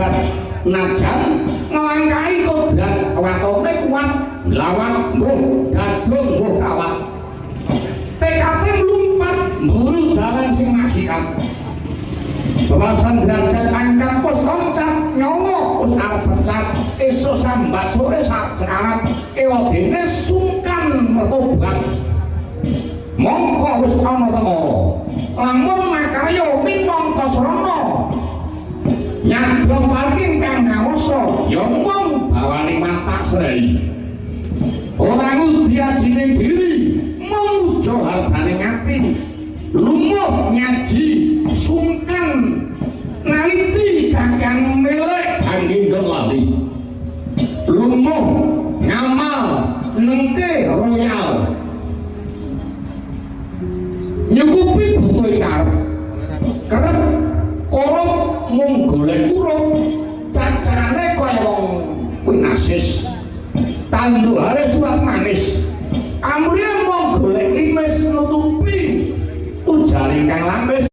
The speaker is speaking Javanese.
jagat najan ngelangkai kodrat watone kuat lawan mbuh gadung mbuh kawat TKT mlumpat mburu dalan sing maksiat bawasan derajat angkat pos loncat nyowo pos arep pecat esuk sambat sore sekarat ewadene sungkan mertobat mongko wis ana teko lamun makarya minangka srana nyadong parking kang ngawasa ya mung bawani mata srei ora ngudi ajine diri mung ujo hartane ngati lumuh nyaji sungkan naliti kakang melek kangge lali lumuh ngamal nengke royal nyukupi butuh ikarep kerep korup mung golek urung cacarane kaya wong winasis tanduhare surat manis amrih mung golek limes nutupi ujari kang lampis